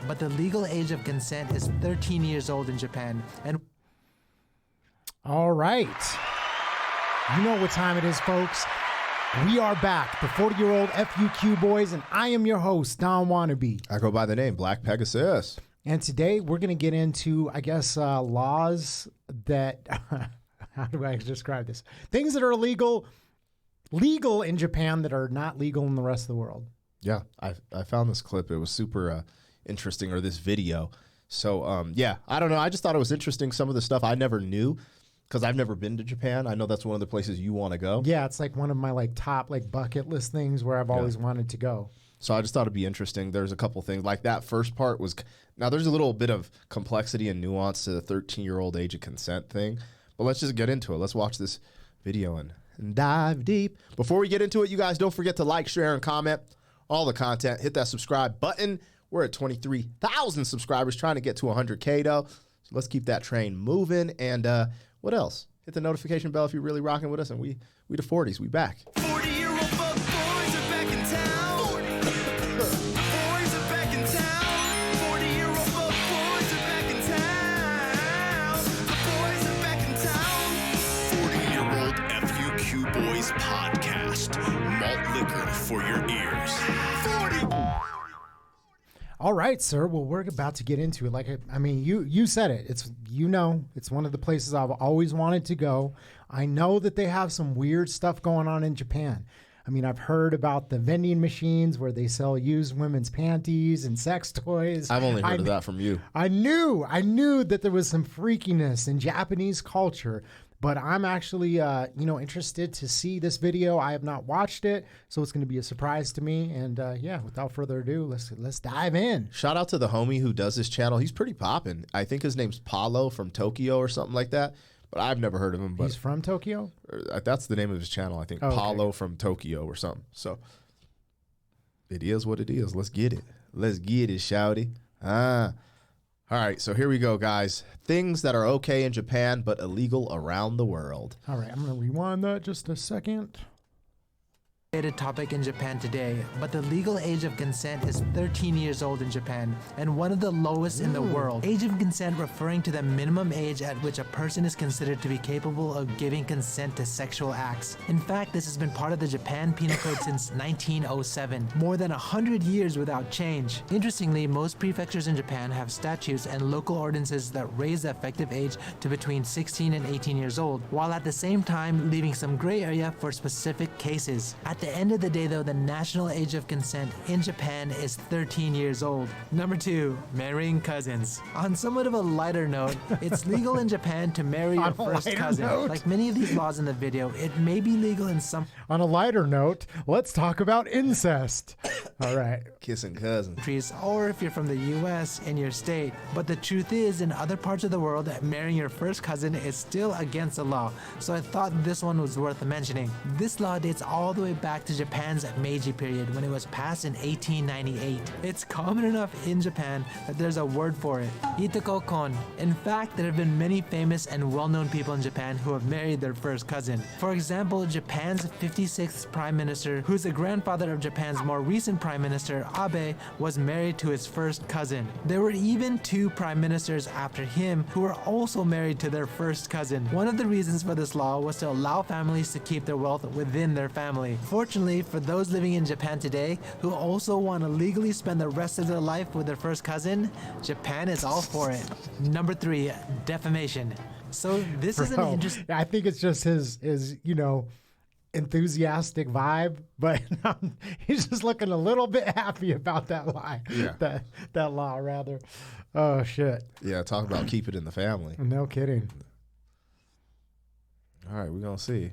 but the legal age of consent is 13 years old in Japan. And all right. You know what time it is, folks. We are back, the 40-year-old FUQ boys, and I am your host, Don Wannabe. I go by the name Black Pegasus. And today we're going to get into, I guess, laws that, how do I describe this? Things that are legal in Japan that are not legal in the rest of the world. Yeah, I found this clip. It was super interesting, or this video. So, yeah, I don't know. I just thought it was interesting. Some of the stuff I never knew because I've never been to Japan. I know that's one of the places you want to go. Yeah, it's like one of my top bucket list things where I've always wanted to go. So I just thought it'd be interesting. There's a couple things. Like that first part was, now there's a little bit of complexity and nuance to the 13-year-old age of consent thing. But let's just get into it. Let's watch this video and dive deep. Before we get into it, you guys don't forget to like, share, and comment all the content. Hit that subscribe button. We're at 23,000 subscribers, trying to get to 100K though. So let's keep that train moving. And what else? Hit the notification bell if you're really rocking with us. And we the 40s, we back. 40-year-old fuck boys are back in town. Boys are back in town. 40-year-old fuck boys are back in town. The boys are back in town. 40-year-old FUQ Boys Podcast. Malt liquor for your ears. 40. All right, sir. Well, we're about to get into it. You said it. It's one of the places I've always wanted to go. I know that they have some weird stuff going on in Japan. I mean, I've heard about the vending machines where they sell used women's panties and sex toys. I've only heard of that from you. I knew that there was some freakiness in Japanese culture. But I'm actually, interested to see this video. I have not watched it, so it's going to be a surprise to me. And without further ado, let's dive in. Shout out to the homie who does this channel. He's pretty popping. I think his name's Paulo from Tokyo or something like that. But I've never heard of him. But he's from Tokyo? That's the name of his channel, I think. Oh, okay. Paulo from Tokyo or something. So it is what it is. Let's get it. Let's get it, shouty. All right, so here we go, guys. Things that are okay in Japan but illegal around the world. All right, I'm going to rewind that just a second. Topic in Japan today, but the legal age of consent is 13 years old in Japan and one of the lowest in the world. Age of consent referring to the minimum age at which a person is considered to be capable of giving consent to sexual acts. In fact, this has been part of the Japan Penal Code since 1907, more than 100 years without change. Interestingly, most prefectures in Japan have statutes and local ordinances that raise the effective age to between 16 and 18 years old, while at the same time leaving some gray area for specific cases. At the end of the day though, the national age of consent in Japan is 13 years old. Number 2, marrying cousins. On somewhat of a lighter note, it's legal in Japan to marry your first cousin. Like many of these laws in the video, it may be legal in some... On a lighter note, let's talk about incest. All right. Kissing cousins. ...countries, or if you're from the US, in your state. But the truth is, in other parts of the world, marrying your first cousin is still against the law. So I thought this one was worth mentioning. This law dates all the way back to Japan's Meiji period when it was passed in 1898. It's common enough in Japan that there's a word for it, itoko-kon. In fact, there have been many famous and well-known people in Japan who have married their first cousin. For example, Japan's 56th Prime Minister, who's the grandfather of Japan's more recent Prime Minister, Abe, was married to his first cousin. There were even 2 Prime Ministers after him who were also married to their first cousin. One of the reasons for this law was to allow families to keep their wealth within their family. Fortunately, for those living in Japan today who also want to legally spend the rest of their life with their first cousin, Japan is all for it. Number 3, defamation. So this is an interesting... I think it's just his enthusiastic vibe, but he's just looking a little bit happy about that lie. Yeah. That law, rather. Oh, shit. Yeah, talk about keep it in the family. No kidding. All right, we're going to see.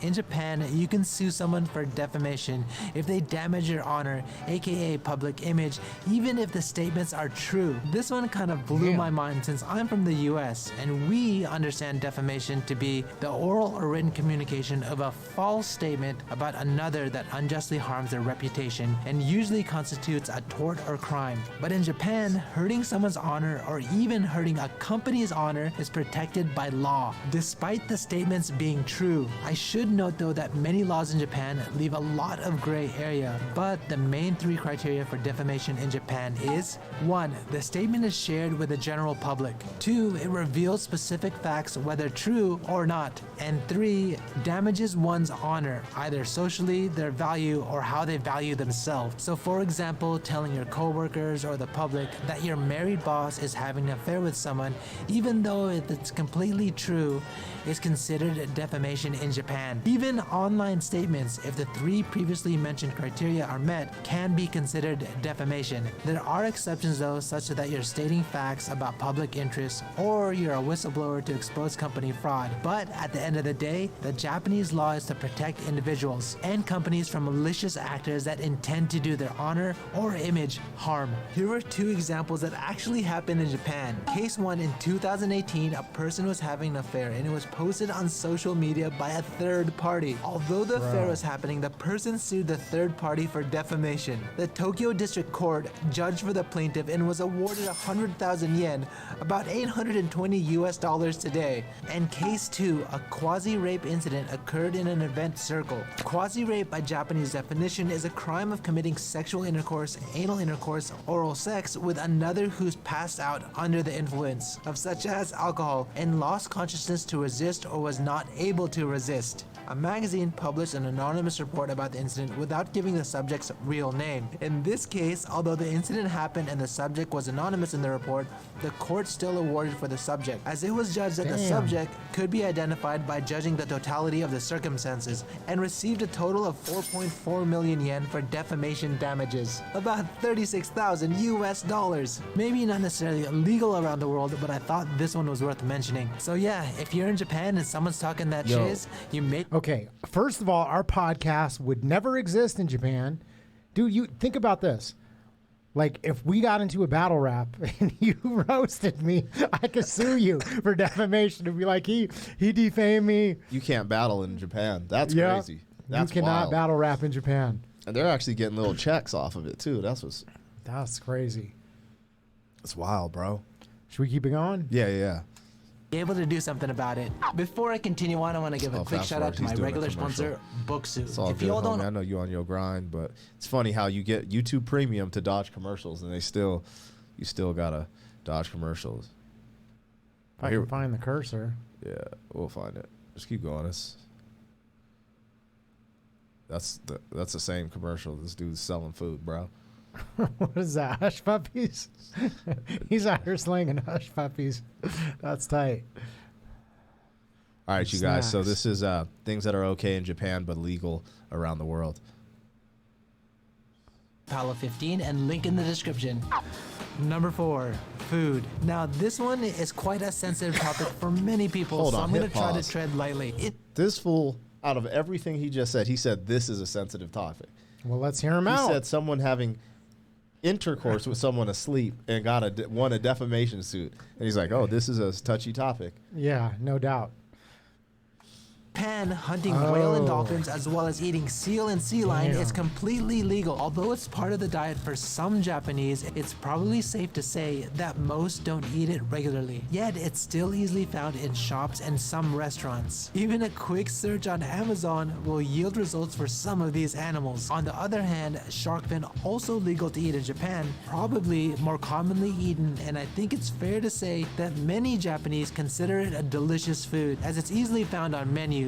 In Japan, you can sue someone for defamation if they damage your honor, aka public image, even if the statements are true. This one kind of blew my mind since I'm from the US, and we understand defamation to be the oral or written communication of a false statement about another that unjustly harms their reputation and usually constitutes a tort or crime. But in Japan, hurting someone's honor or even hurting a company's honor is protected by law. Despite the statements being true, I I should note though that many laws in Japan leave a lot of gray area, but the main 3 criteria for defamation in Japan is 1. The statement is shared with the general public. 2. It reveals specific facts whether true or not. And 3. Damages one's honor, either socially, their value, or how they value themselves. So for example, telling your coworkers or the public that your married boss is having an affair with someone, even though if it's completely true, is considered defamation in Japan. Even online statements, if the 3 previously mentioned criteria are met, can be considered defamation. There are exceptions though, such that you're stating facts about public interest or you're a whistleblower to expose company fraud. But at the end of the day, the Japanese law is to protect individuals and companies from malicious actors that intend to do their honor or image harm. Here are 2 examples that actually happened in Japan. Case 1, in 2018, a person was having an affair and it was posted on social media by a third party. Although the affair was happening, the person sued the third party for defamation. The Tokyo District Court judged for the plaintiff and was awarded 100,000 yen, about $820 today. And case 2, a quasi-rape incident occurred in an event circle. Quasi-rape by Japanese definition is a crime of committing sexual intercourse, anal intercourse, oral sex with another who's passed out under the influence of such as alcohol and lost consciousness to resist or was not able to resist. A magazine published an anonymous report about the incident without giving the subject's real name. In this case, although the incident happened and the subject was anonymous in the report, the court still awarded for the subject, as it was judged that the subject could be identified by judging the totality of the circumstances, and received a total of 4.4 million yen for defamation damages, about $36,000. Maybe not necessarily illegal around the world, but I thought this one was worth mentioning. So yeah, if you're in Japan and someone's talking that shiz, you may... Okay, first of all, our podcast would never exist in Japan. Dude, you think about this. Like, if we got into a battle rap and you roasted me, I could sue you for defamation and be like, he defamed me. You can't battle in Japan. That's crazy. That's you cannot wild. battle rap in Japan. And they're actually getting little checks off of it too. That's crazy. It's wild, bro. Should we keep it going? Yeah. be able to do something about it. Before I continue on, I want to give a quick shout out to my regular sponsor, Booksu. It's all If good, you all homie. don't, I know you on your grind, but it's funny how you get YouTube Premium to dodge commercials, and you still gotta dodge commercials. If I can find the cursor. Yeah, we'll find it. Just keep going. That's the same commercial. This dude's selling food, bro. What is that? Hush puppies? He's out here slinging hush puppies. That's tight. All right, you guys. So Snacks. this is things that are okay in Japan but legal around the world. Palo 15 and link in the description. Number 4, food. Now this one is quite a sensitive topic for many people, Hold so on, I'm going hit to try pause. to tread lightly. This fool, out of everything he just said, he said this is a sensitive topic. Well, let's hear him He out. said someone having intercourse with someone asleep and won a defamation suit, and he's like, "Oh, this is a touchy topic." Yeah, no doubt. Japan, hunting whale and dolphins as well as eating seal and sea lion is completely legal. Although it's part of the diet for some Japanese, it's probably safe to say that most don't eat it regularly. Yet it's still easily found in shops and some restaurants. Even a quick search on Amazon will yield results for some of these animals. On the other hand, shark fin, also legal to eat in Japan, probably more commonly eaten, and I think it's fair to say that many Japanese consider it a delicious food as it's easily found on menus,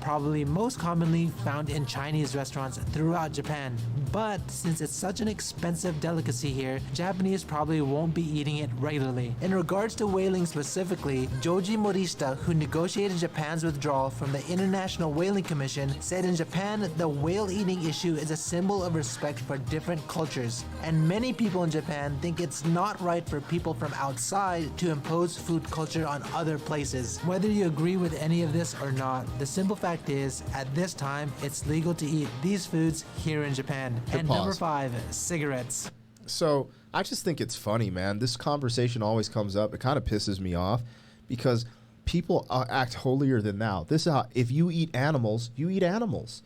probably most commonly found in Chinese restaurants throughout Japan. But since it's such an expensive delicacy here, Japanese probably won't be eating it regularly. In regards to whaling specifically, Joji Morishita, who negotiated Japan's withdrawal from the International Whaling Commission, said in Japan the whale eating issue is a symbol of respect for different cultures, and many people in Japan think it's not right for people from outside to impose food culture on other places. Whether you agree with any of this or not, the simple fact is, at this time, it's legal to eat these foods here in Japan. And pause. number 5, cigarettes. So I just think it's funny, man. This conversation always comes up. It kind of pisses me off because people act holier than thou. This is how, if you eat animals, you eat animals.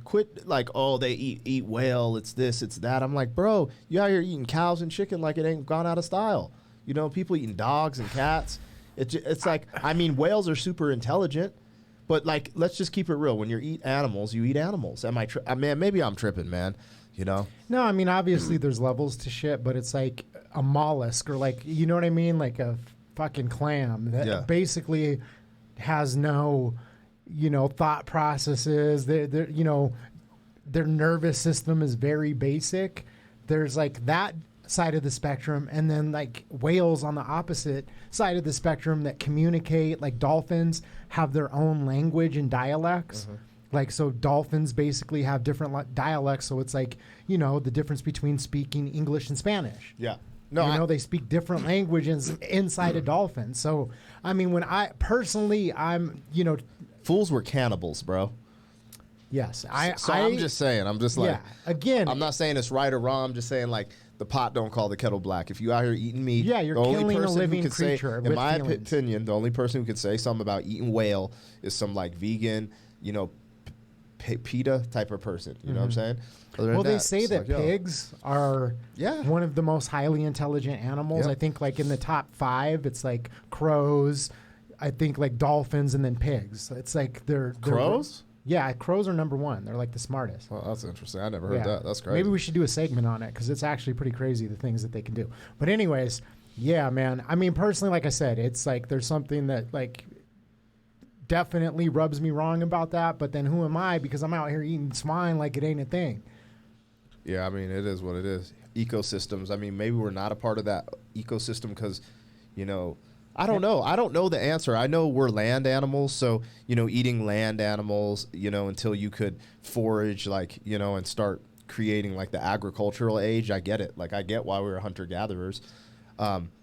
Quit like, oh, they eat whale, it's this, it's that. I'm like, bro, you out here eating cows and chicken like it ain't gone out of style. You know, people eating dogs and cats. It's like, I mean, whales are super intelligent, But like, let's just keep it real. When you eat animals, you eat animals. I mean, maybe I'm tripping, man. You know? No, I mean, obviously there's levels to shit, but it's like a mollusk or like, you know what I mean? Like a fucking clam that basically has no, thought processes. They're, their nervous system is very basic. There's like that side of the spectrum, and then like whales on the opposite side of the spectrum that communicate. Like dolphins have their own language and dialects. Like, so dolphins basically have different dialects. So it's like, the difference between speaking English and Spanish. Yeah. No, they speak different languages inside a dolphin. So, I mean, I'm, fools were cannibals, bro. Yes. I'm just saying. I'm just like, again, I'm not saying it's right or wrong. I'm just saying, like, the pot don't call the kettle black. If you out here eating meat, you're the only killing a person living who could creature. say, in my feelings. opinion, the only person who could say something about eating whale is some like vegan, PETA type of person. You know what I'm saying? Well, they say that pigs are Yeah. one of the most highly intelligent animals. Yep. I think like in the top 5, it's like crows, I think like dolphins, and then pigs. It's like they're Crows? Yeah, crows are number 1. They're like the smartest. Well, that's interesting. I never heard that. That's crazy. Maybe we should do a segment on it because it's actually pretty crazy the things that they can do. But anyways, yeah, man. I mean, personally, like I said, it's like there's something that like definitely rubs me wrong about that. But then who am I? Because I'm out here eating swine like it ain't a thing. Yeah, I mean, it is what it is. Ecosystems. I mean, maybe we're not a part of that ecosystem because, I don't know. I don't know the answer. I know we're land animals, so, eating land animals, until you could forage, like, and start creating, like, the agricultural age. I get it. Like, I get why we were hunter-gatherers.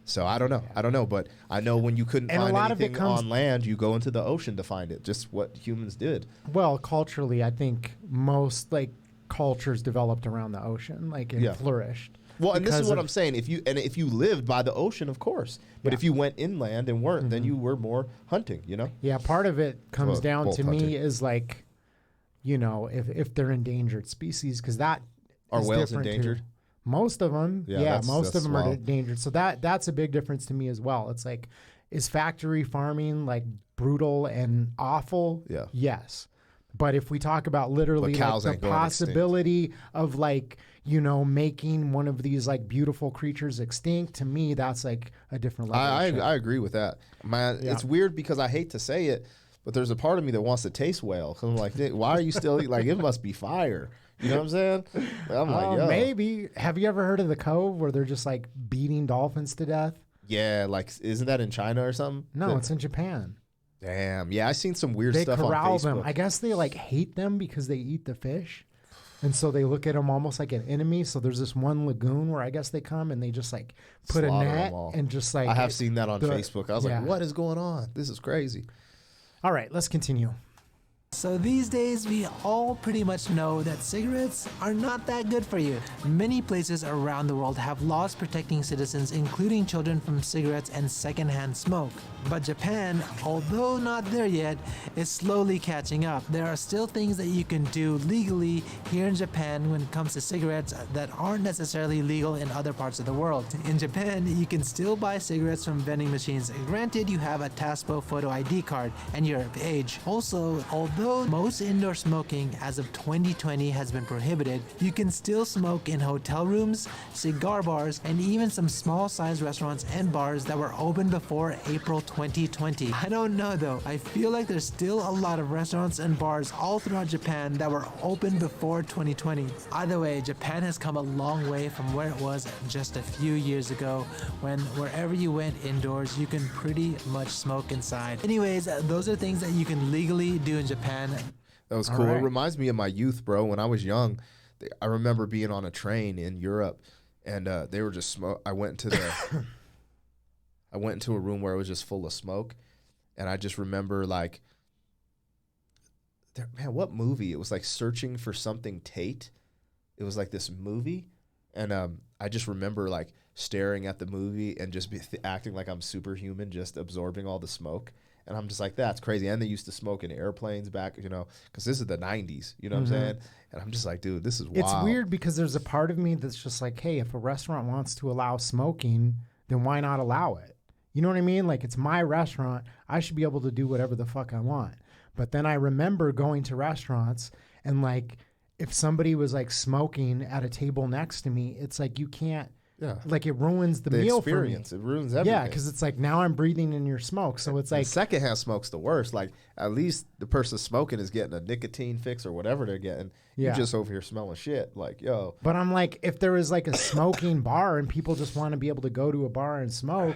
So I don't know. I don't know, but I know when you couldn't And a find lot of it anything comes- on land, you go into the ocean to find it. Just what humans did. Well, culturally, I think most like cultures developed around the ocean, like and flourished. Well, and this is because what of- I'm saying. If you lived by the ocean, of course. But if you went inland and weren't, then you were more hunting. Yeah, part of it comes Well, down both to hunting. me is like, if they're endangered species, because that Are is whales different too. endangered? Most of them, Yeah, most of that's them are wild. endangered. So that's a big difference to me as well. It's like, is factory farming like brutal and awful? Yeah. Yes. But if we talk about literally But like cows the ain't going extinct. possibility of like, making one of these like beautiful creatures extinct, to me, that's like a different level. I of shit. agree with that. Man, Yeah. it's weird because I hate to say it, but there's a part of me that wants to taste whale. 'Cause I'm like, why are you still eating? Like, it must be fire. You know what I'm saying? I'm like, yo. Maybe. Have you ever heard of the Cove where they're just like beating dolphins to death? Yeah, like, isn't that in China or something? No, it's in Japan. Damn. Yeah, I seen some weird They stuff on corral Facebook. them. I guess they like hate them because they eat the fish. And so they look at them almost like an enemy. So there's this one lagoon where I guess they come and they just like put a Slaughter 'em net all. and just like. I have seen that on the- Facebook. I was yeah. like, what is going on? This is crazy. All right, let's continue. So these days, we all pretty much know that cigarettes are not that good for you. Many places around the world have laws protecting citizens, including children, from cigarettes and secondhand smoke. But Japan, although not there yet, is slowly catching up. There are still things that you can do legally here in Japan when it comes to cigarettes that aren't necessarily legal in other parts of the world. In Japan, you can still buy cigarettes from vending machines. Granted, you have a TASPO photo ID card and you're of age. Also, although most indoor smoking as of 2020 has been prohibited, you can still smoke in hotel rooms, cigar bars, and even some small-sized restaurants and bars that were open before April 2020. I don't know though. I feel like there's still a lot of restaurants and bars all throughout Japan that were open before 2020. Either way, Japan has come a long way from where it was just a few years ago, when wherever you went indoors, you can pretty much smoke inside. Anyways, those are things that you can legally do in Japan. That was All cool. right. It reminds me of my youth, bro. When I was young, I remember being on a train in Europe, and they were just I went into a room where it was just full of smoke, and I just remember like, man, what movie? It was like Searching for Something Tate. It was like this movie, and I just remember like staring at the movie and just acting like I'm superhuman, just absorbing all the smoke. And I'm just like, that's crazy. And they used to smoke in airplanes back, because this is the 90s, you know what I'm saying? And I'm just like, dude, this is wild. It's weird because there's a part of me that's just like, hey, if a restaurant wants to allow smoking, then why not allow it? You know what I mean? Like, it's my restaurant. I should be able to do whatever the fuck I want. But then I remember going to restaurants and like if somebody was like smoking at a table next to me, it's like you can't. Yeah. Like it ruins the The meal experience. for me. It ruins everything. Yeah, because it's like now I'm breathing in your smoke. So it's And like secondhand smoke's the worst. Like at least the person smoking is getting a nicotine fix or whatever they're getting. Yeah. You just over here smelling shit. Like, yo. But I'm like, if there was like a smoking bar and people just want to be able to go to a bar and smoke,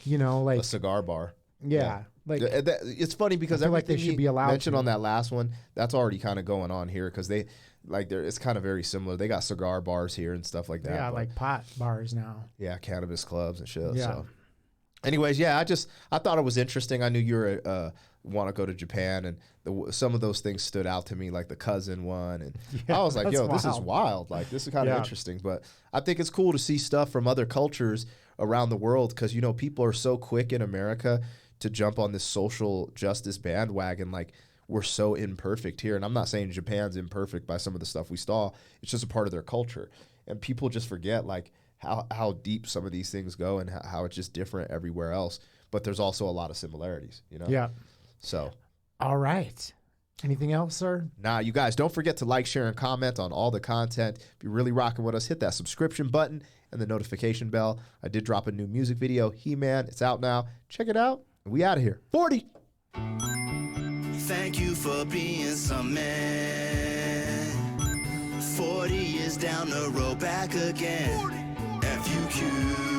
you know, like A cigar bar. yeah, like It's funny because I feel like everything they should he be allowed mentioned to. on that last one, that's already kind of going on here because they like it's kind of very similar. They got cigar bars here and stuff like that. yeah, but like pot bars now. yeah, cannabis clubs and shit. Yeah. So, anyways, yeah, I thought it was interesting. I knew you were want to go to Japan, and some of those things stood out to me, like the cousin one, and I was like, that's yo, this is wild. wild. Like this is kind of Yeah. interesting. But I think it's cool to see stuff from other cultures around the world because you know people are so quick in America to jump on this social justice bandwagon, like. We're so imperfect here. And I'm not saying Japan's imperfect by some of the stuff we saw. It's just a part of their culture. And people just forget like how deep some of these things go and how it's just different everywhere else. But there's also a lot of similarities, you know? Yeah. So, All right. Anything else, sir? nah, you guys, don't forget to like, share, and comment on all the content. If you're really rocking with us, hit that subscription button and the notification bell. I did drop a new music video, He-Man. It's out now. Check it out. And we out of here. 40. Thank you for being some man. 40 years down the road, back again. FUQ.